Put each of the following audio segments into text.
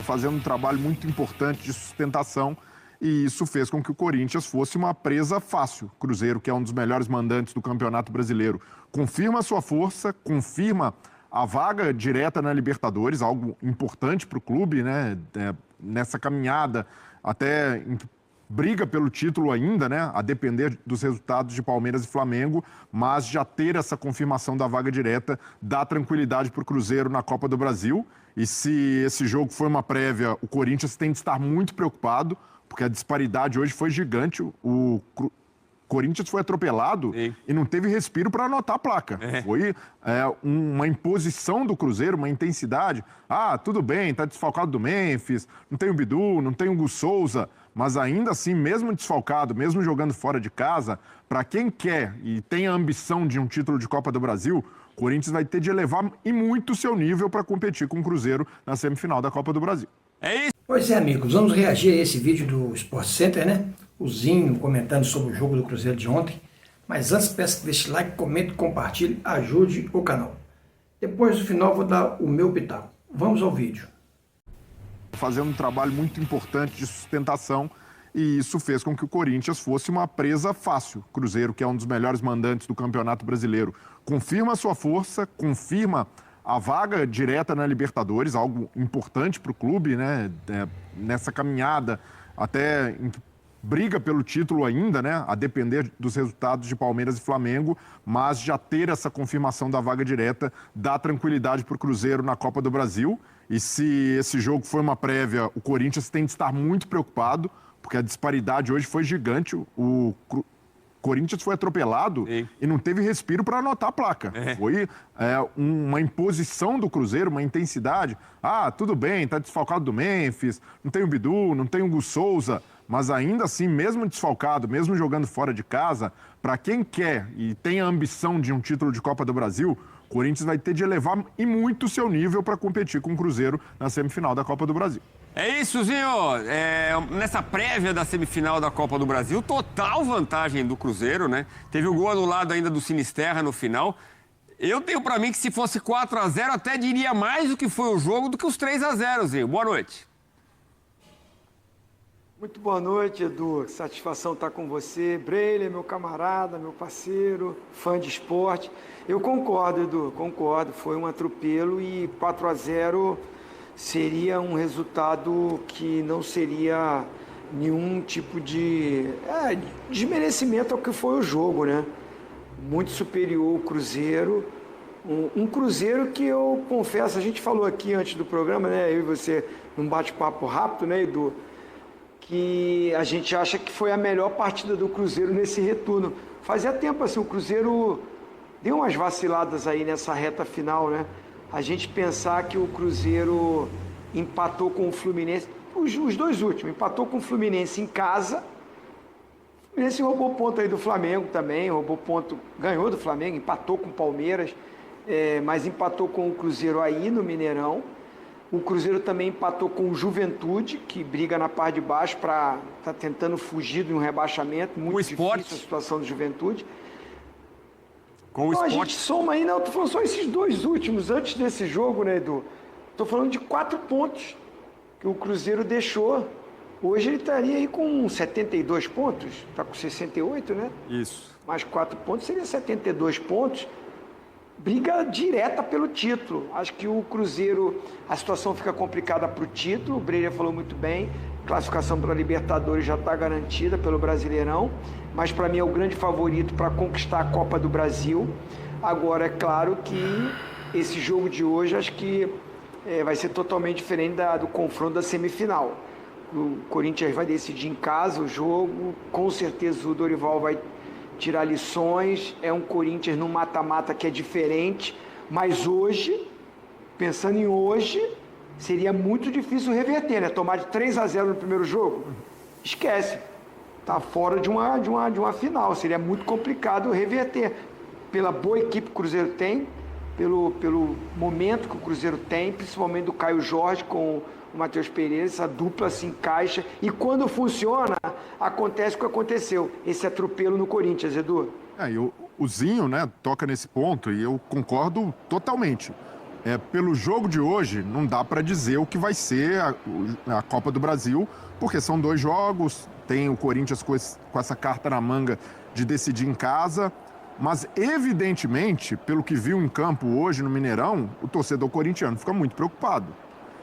fazendo um trabalho muito importante de sustentação, e isso fez com que o Corinthians fosse uma presa fácil. Cruzeiro, que é um dos melhores mandantes do Campeonato Brasileiro, confirma a sua força, confirma a vaga direta na Libertadores, algo importante para o clube, né? Nessa caminhada, até briga pelo título ainda, né? A depender dos resultados de Palmeiras e Flamengo, mas já ter essa confirmação da vaga direta dá tranquilidade para o Cruzeiro na Copa do Brasil. E se esse jogo foi uma prévia, o Corinthians tem de estar muito preocupado, porque a disparidade hoje foi gigante. O Corinthians foi atropelado. Sim. E não teve respiro para anotar a placa. Foi uma imposição do Cruzeiro, uma intensidade. Ah, tudo bem, tá desfalcado do Memphis, não tem o Bidu, não tem o Hugo Souza, mas ainda assim, mesmo desfalcado, mesmo jogando fora de casa, para quem quer e tem a ambição de um título de Copa do Brasil, o Corinthians vai ter de elevar e muito o seu nível para competir com o Cruzeiro na semifinal da Copa do Brasil. É isso. Pois é, amigos, vamos reagir a esse vídeo do Sport Center, né? O Zinho comentando sobre o jogo do Cruzeiro de ontem. Mas antes, peço que deixe like, comente, compartilhe, ajude o canal. Depois do final, vou dar o meu pitaco. Vamos ao vídeo. Fazendo um trabalho muito importante de sustentação, e isso fez com que o Corinthians fosse uma presa fácil. Cruzeiro, que é um dos melhores mandantes do Campeonato Brasileiro, confirma a sua força, confirma a vaga direta na Libertadores, algo importante para o clube, né? Nessa caminhada, até briga pelo título ainda, né? A depender dos resultados de Palmeiras e Flamengo, mas já ter essa confirmação da vaga direta dá tranquilidade para o Cruzeiro na Copa do Brasil. E se esse jogo foi uma prévia, o Corinthians tem de estar muito preocupado, porque a disparidade hoje foi gigante. O Corinthians foi atropelado. Sim. E não teve respiro para anotar a placa. Foi uma imposição do Cruzeiro, uma intensidade. Ah, tudo bem, tá desfalcado do Memphis, não tem o Bidu, não tem o Hugo Souza, mas ainda assim, mesmo desfalcado, mesmo jogando fora de casa, para quem quer e tem a ambição de um título de Copa do Brasil, o Corinthians vai ter de elevar e muito o seu nível para competir com o Cruzeiro na semifinal da Copa do Brasil. É isso, Zinho. Nessa prévia da semifinal da Copa do Brasil, total vantagem do Cruzeiro, né? Teve o gol anulado ainda do Sinisterra no final. Eu tenho pra mim que se fosse 4-0, até diria mais do que foi o jogo do que os 3-0, Zinho. Boa noite. Muito boa noite, Edu. Satisfação estar com você. Breiler, meu camarada, meu parceiro, fã de esporte. Eu concordo, Edu, concordo. Foi um atropelo e 4-0 seria um resultado que não seria nenhum tipo de desmerecimento ao que foi o jogo, né? Muito superior ao Cruzeiro. Um Cruzeiro que eu confesso, a gente falou aqui antes do programa, né? Eu e você, num bate-papo rápido, né, Edu? Que a gente acha que foi a melhor partida do Cruzeiro nesse retorno. Fazia tempo, assim, o Cruzeiro deu umas vaciladas aí nessa reta final, né? A gente pensar que o Cruzeiro empatou com o Fluminense, os dois últimos, empatou com o Fluminense em casa. O Fluminense roubou ponto aí do Flamengo também, roubou ponto, ganhou do Flamengo, empatou com o Palmeiras, mas empatou com o Cruzeiro aí no Mineirão. O Cruzeiro também empatou com o Juventude, que briga na parte de baixo para tá tentando fugir de um rebaixamento. Muito difícil a situação do Juventude. Com o então, Sport. A gente soma aí, não, tô falando só esses dois últimos, antes desse jogo, né, Edu? Tô falando de 4 pontos que o Cruzeiro deixou. Hoje ele estaria aí com 72 pontos, tá com 68, né? Isso. Mais 4 pontos, seria 72 pontos. Briga direta pelo título. Acho que o Cruzeiro, a situação fica complicada para o título, o Breyer falou muito bem, classificação para a Libertadores já está garantida pelo Brasileirão, mas para mim é o grande favorito para conquistar a Copa do Brasil. Agora, é claro que esse jogo de hoje, acho que vai ser totalmente diferente do confronto da semifinal. O Corinthians vai decidir em casa o jogo, com certeza o Dorival vai tirar lições, é um Corinthians no mata-mata que é diferente, mas hoje, pensando em hoje, seria muito difícil reverter, né? Tomar de 3-0 no primeiro jogo, esquece, tá fora de uma final, seria muito complicado reverter, pela boa equipe que o Cruzeiro tem, pelo momento que o Cruzeiro tem, principalmente do Caio Jorge com o Matheus Pereira, essa dupla se encaixa, e quando funciona, acontece o que aconteceu, esse atropelo no Corinthians, Edu. E o Zinho, né, toca nesse ponto, e eu concordo totalmente. Pelo jogo de hoje, não dá para dizer o que vai ser a Copa do Brasil, porque são 2 jogos, tem o Corinthians com essa carta na manga de decidir em casa, mas evidentemente, pelo que viu em campo hoje no Mineirão, o torcedor corintiano fica muito preocupado.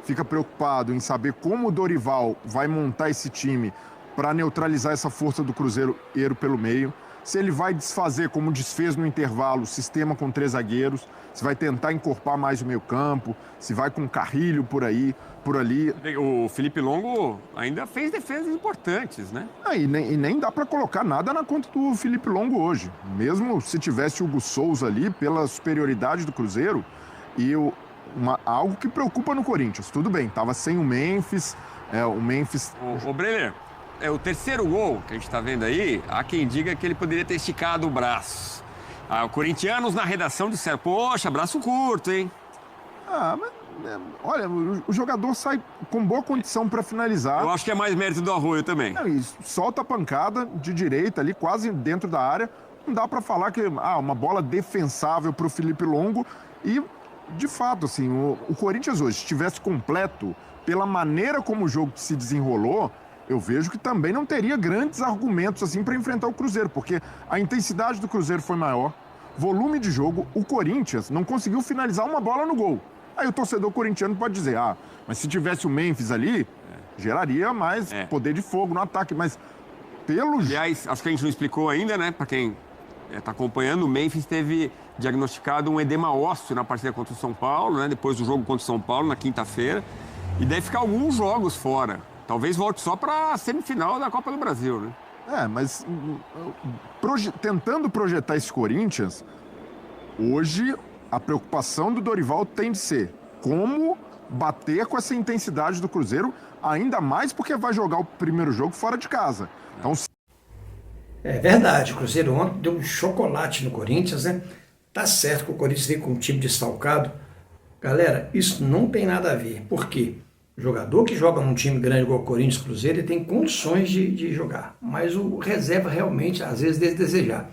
Fica preocupado em saber como o Dorival vai montar esse time para neutralizar essa força do Cruzeiro pelo meio, se ele vai desfazer, como desfez no intervalo, o sistema com 3 zagueiros, se vai tentar encorpar mais o meio-campo, se vai com Carrilho por ali. O Felipe Longo ainda fez defesas importantes, né? E nem dá para colocar nada na conta do Felipe Longo hoje. Mesmo se tivesse o Hugo Souza ali, pela superioridade do Cruzeiro, algo que preocupa no Corinthians. Tudo bem, estava sem o Memphis. O Breler, o terceiro gol que a gente está vendo aí, há quem diga que ele poderia ter esticado o braço. Corintianos na redação disseram, poxa, braço curto, hein? Olha, o jogador sai com boa condição para finalizar. Eu acho que é mais mérito do Arroio também. E solta a pancada de direita ali, quase dentro da área. Não dá para falar que uma bola defensável para o Felipe Longo. E, de fato, assim, o Corinthians hoje, se estivesse completo, pela maneira como o jogo se desenrolou, eu vejo que também não teria grandes argumentos assim para enfrentar o Cruzeiro, porque a intensidade do Cruzeiro foi maior, volume de jogo, o Corinthians não conseguiu finalizar uma bola no gol. Aí o torcedor corintiano pode dizer, mas se tivesse o Memphis ali, geraria mais poder de fogo no ataque, mas Aliás, acho que a gente não explicou ainda, né, para quem está acompanhando, o Memphis teve diagnosticado um edema ósseo na partida contra o São Paulo, né, depois do jogo contra o São Paulo, na quinta-feira, e deve ficar alguns jogos fora. Talvez volte só para a semifinal da Copa do Brasil, né? Mas tentando projetar esse Corinthians, hoje a preocupação do Dorival tem de ser como bater com essa intensidade do Cruzeiro, ainda mais porque vai jogar o primeiro jogo fora de casa. Então, É verdade, o Cruzeiro ontem deu um chocolate no Corinthians, né? Tá certo que o Corinthians veio com um time desfalcado. Galera, isso não tem nada a ver. Por quê? O jogador que joga num time grande igual o Corinthians, Cruzeiro, ele tem condições de jogar. Mas o reserva realmente, às vezes, deve desejar.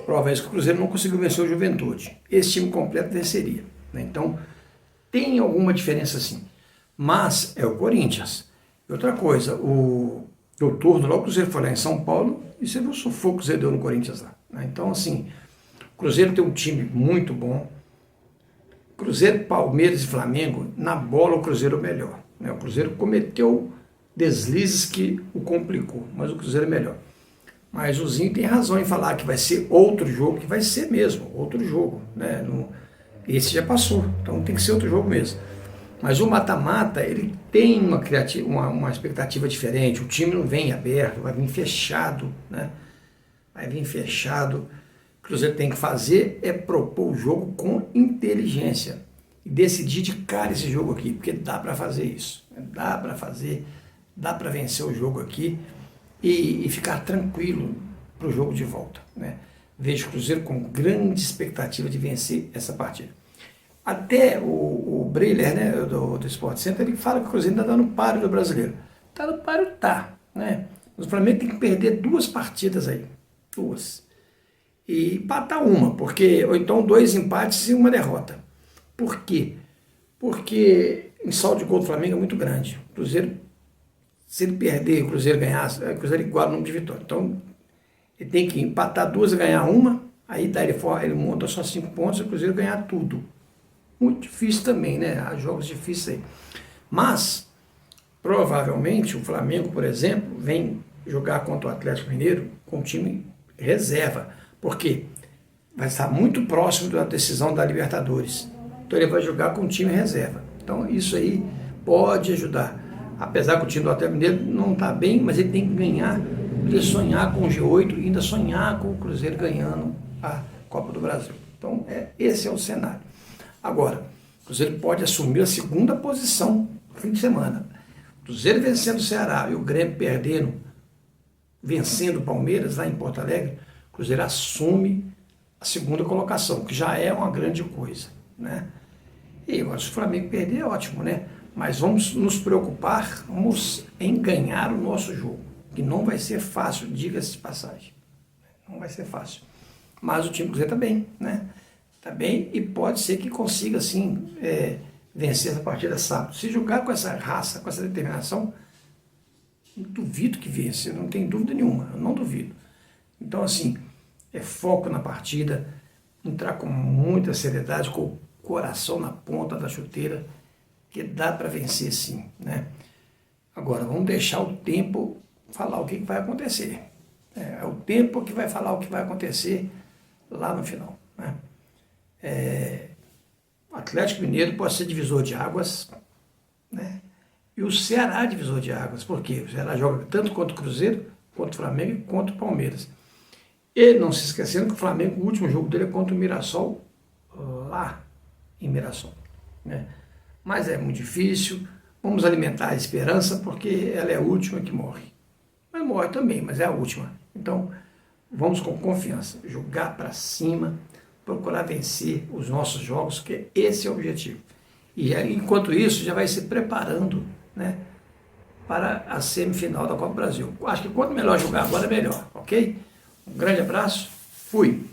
Prova isso que o Cruzeiro não conseguiu vencer o Juventude. Esse time completo venceria, né? Então, tem alguma diferença sim. Mas é o Corinthians. E outra coisa, o turno lá, o Cruzeiro foi lá em São Paulo e você viu o sufoco que o Cruzeiro deu no Corinthians lá, né? Então, assim, o Cruzeiro tem um time muito bom. Cruzeiro, Palmeiras e Flamengo, na bola o Cruzeiro é o melhor, né? O Cruzeiro cometeu deslizes que o complicou, mas o Cruzeiro é melhor. Mas o Zinho tem razão em falar que vai ser outro jogo, que vai ser mesmo, outro jogo, né? Esse já passou, então tem que ser outro jogo mesmo. Mas o mata-mata, ele tem uma expectativa diferente, o time não vem aberto, vai vir fechado, né? Vai vir fechado. O que o Cruzeiro tem que fazer é propor o jogo com inteligência e decidir de cara esse jogo aqui, porque dá para fazer isso, dá para fazer, dá para vencer o jogo aqui e ficar tranquilo para o jogo de volta, né? Vejo o Cruzeiro com grande expectativa de vencer essa partida. Até o Breler, né, do Sport Center, ele fala que o Cruzeiro ainda está no páreo do brasileiro. Está no páreo, né? O Flamengo tem que perder 2 partidas aí, 2. E empatar uma, ou então 2 empates e 1 derrota. Por quê? Porque o saldo de gol do Flamengo é muito grande. O Cruzeiro, se ele perder e o Cruzeiro ganhar, o Cruzeiro iguala o número de vitórias. Então, ele tem que empatar 2 e ganhar 1, aí ele monta só 5 pontos e o Cruzeiro ganhar tudo. Muito difícil também, né? Há jogos difíceis aí. Mas, provavelmente, o Flamengo, por exemplo, vem jogar contra o Atlético Mineiro com o time reserva. Por quê? Vai estar muito próximo da decisão da Libertadores. Então ele vai jogar com o time reserva. Então isso aí pode ajudar. Apesar que o time do Atlético Mineiro não está bem, mas ele tem que ganhar, ele sonhar com o G8 e ainda sonhar com o Cruzeiro ganhando a Copa do Brasil. Então esse é o cenário. Agora, o Cruzeiro pode assumir a 2ª posição no fim de semana. O Cruzeiro vencendo o Ceará e o Grêmio perdendo, vencendo o Palmeiras lá em Porto Alegre, o Cruzeiro assume a 2ª colocação, que já é uma grande coisa, né? E agora, se o Flamengo perder, é ótimo, né? Mas vamos nos preocuparmos em ganhar o nosso jogo, que não vai ser fácil, diga-se de passagem. Não vai ser fácil. Mas o time do Cruzeiro está bem, né? tá bem? E pode ser que consiga, sim, vencer essa partida sábado. Se jogar com essa raça, com essa determinação, duvido que vença, não tem dúvida nenhuma, eu não duvido. Então, assim, foco na partida, entrar com muita seriedade, com o coração na ponta da chuteira, que dá para vencer sim, né? Agora, vamos deixar o tempo falar o que vai acontecer. É o tempo que vai falar o que vai acontecer lá no final, né? O Atlético Mineiro pode ser divisor de águas, né? E o Ceará divisor de águas. Por quê? O Ceará joga tanto contra o Cruzeiro, contra o Flamengo e contra o Palmeiras. E não se esquecendo que o Flamengo, o último jogo dele é contra o Mirassol, lá em Mirassol, né? Mas é muito difícil. Vamos alimentar a esperança, porque ela é a última que morre. Mas morre também, mas é a última. Então, vamos com confiança, jogar para cima, procurar vencer os nossos jogos, que esse é o objetivo. E enquanto isso, já vai se preparando, né, para a semifinal da Copa do Brasil. Acho que quanto melhor jogar agora, melhor, ok? Um grande abraço, fui!